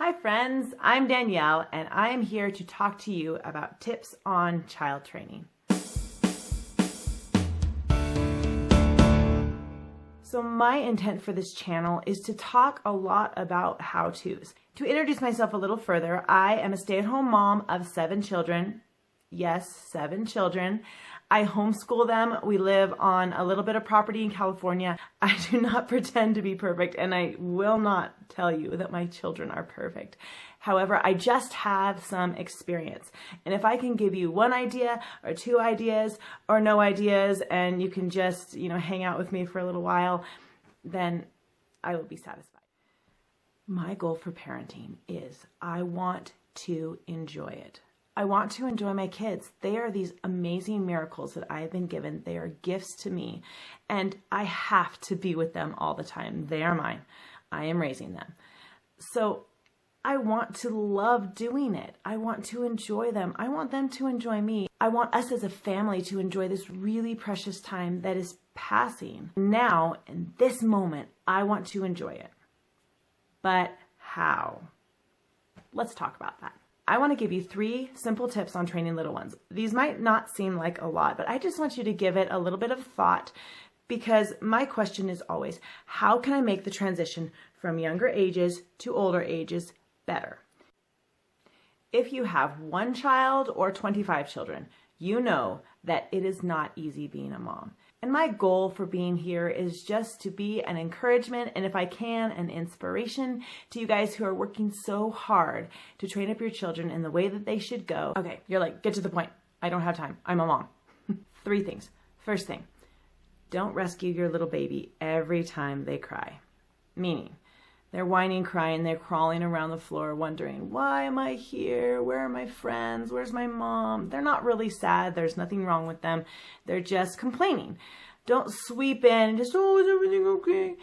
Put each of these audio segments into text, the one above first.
Hi friends, I'm Danielle and I am here to talk to you about tips on child training. So my intent for this channel is to talk a lot about how-tos. To introduce myself a little further, I am a stay-at-home mom of 7 children. Yes, 7 children. I homeschool them. We live on a little bit of property in California. I do not pretend to be perfect, and I will not tell you that my children are perfect. However, I just have some experience. And if I can give you one idea or 2 ideas or no ideas, and you can just, hang out with me for a little while, then I will be satisfied. My goal for parenting is I want to enjoy it. I want to enjoy my kids. They are these amazing miracles that I have been given. They are gifts to me, and I have to be with them all the time. They are mine. I am raising them. So I want to love doing it. I want to enjoy them. I want them to enjoy me. I want us as a family to enjoy this really precious time that is passing. Now, in this moment, I want to enjoy it. But how? Let's talk about that. I want to give you 3 simple tips on training little ones. These might not seem like a lot, but I just want you to give it a little bit of thought, because my question is always, how can I make the transition from younger ages to older ages better? If you have 1 child or 25 children, you know that it is not easy being a mom. And my goal for being here is just to be an encouragement, and if I can, an inspiration to you guys who are working so hard to train up your children in the way that they should go. Okay, you're like, get to the point. I don't have time. I'm a mom. 3 things. First thing, don't rescue your little baby every time they cry. Meaning, they're whining, crying, they're crawling around the floor wondering, why am I here? Where are my friends? Where's my mom? They're not really sad. There's nothing wrong with them. They're just complaining. Don't sweep in and just, oh, is everything okay?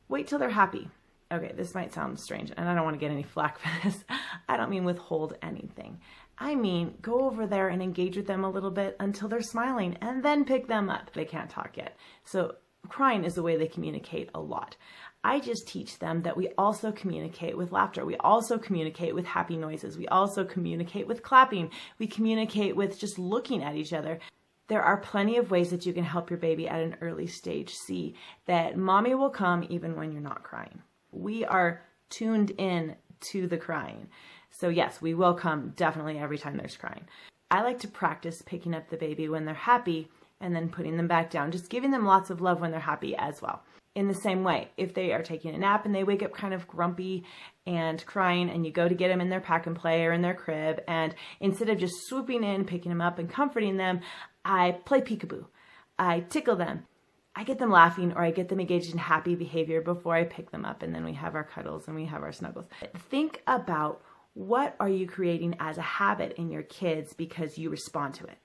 Wait till they're happy. Okay, this might sound strange, and I don't want to get any flack for this. I don't mean withhold anything. I mean, go over there and engage with them a little bit until they're smiling, and then pick them up. They can't talk yet. So crying is the way they communicate a lot. I just teach them that we also communicate with laughter. We also communicate with happy noises. We also communicate with clapping. We communicate with just looking at each other. There are plenty of ways that you can help your baby at an early stage see that mommy will come even when you're not crying. We are tuned in to the crying. So yes, we will come definitely every time there's crying. I like to practice picking up the baby when they're happy and then putting them back down, just giving them lots of love when they're happy as well. In the same way, if they are taking a nap and they wake up kind of grumpy and crying, and you go to get them in their pack and play or in their crib, and instead of just swooping in, picking them up and comforting them, I play peekaboo. I tickle them. I get them laughing, or I get them engaged in happy behavior before I pick them up, and then we have our cuddles and we have our snuggles. Think about, what are you creating as a habit in your kids because you respond to it?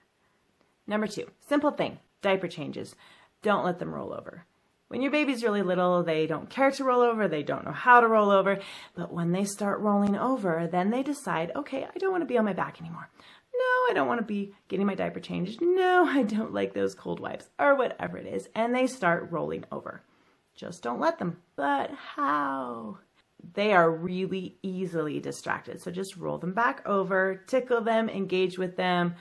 Number 2, simple thing, diaper changes. Don't let them roll over. When your baby's really little, they don't care to roll over, they don't know how to roll over, but when they start rolling over, then they decide, okay, I don't want to be on my back anymore. No, I don't want to be getting my diaper changed. No, I don't like those cold wipes, or whatever it is, and they start rolling over. Just don't let them. But how? They are really easily distracted, so just roll them back over, tickle them, engage with them,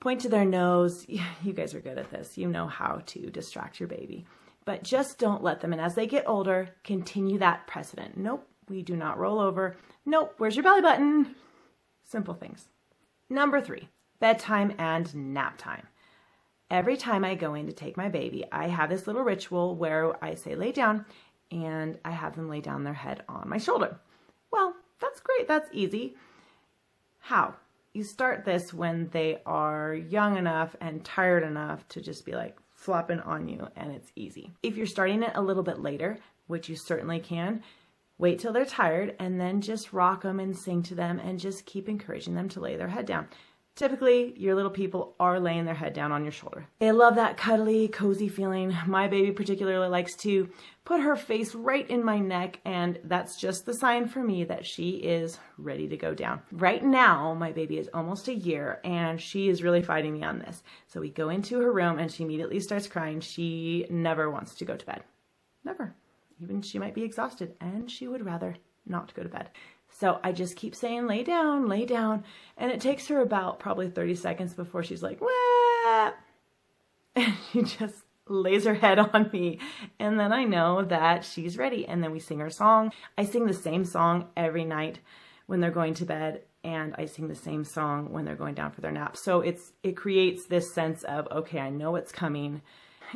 point to their nose. You guys are good at this. You know how to distract your baby. But just don't let them. And as they get older, continue that precedent. Nope, we do not roll over. Nope, where's your belly button? Simple things. Number 3, bedtime and nap time. Every time I go in to take my baby, I have this little ritual where I say lay down, and I have them lay down their head on my shoulder. Well, that's great. That's easy. How? You start this when they are young enough and tired enough to just be like flopping on you, and it's easy. If you're starting it a little bit later, which you certainly can, wait till they're tired and then just rock them and sing to them and just keep encouraging them to lay their head down. Typically, your little people are laying their head down on your shoulder. They love that cuddly, cozy feeling. My baby particularly likes to put her face right in my neck, and that's just the sign for me that she is ready to go down. Right now, my baby is almost a year, and she is really fighting me on this. So we go into her room, and she immediately starts crying. She never wants to go to bed. Never. Even she might be exhausted, and she would rather not go to bed. So I just keep saying, lay down, lay down. And it takes her about probably 30 seconds before she's like, wah! And she just lays her head on me. And then I know that she's ready. And then we sing her song. I sing the same song every night when they're going to bed. And I sing the same song when they're going down for their nap. So it creates this sense of, okay, I know it's coming.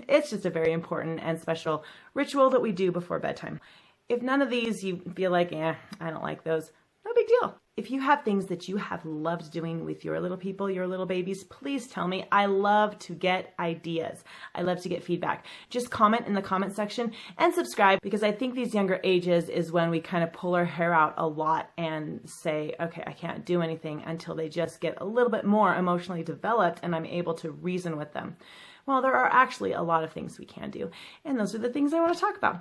It's just a very important and special ritual that we do before bedtime. If none of these you feel like, I don't like those, no big deal. If you have things that you have loved doing with your little people, your little babies, please tell me. I love to get ideas. I love to get feedback. Just comment in the comment section and subscribe, because I think these younger ages is when we kind of pull our hair out a lot and say, okay, I can't do anything until they just get a little bit more emotionally developed and I'm able to reason with them. Well, there are actually a lot of things we can do, and those are the things I want to talk about.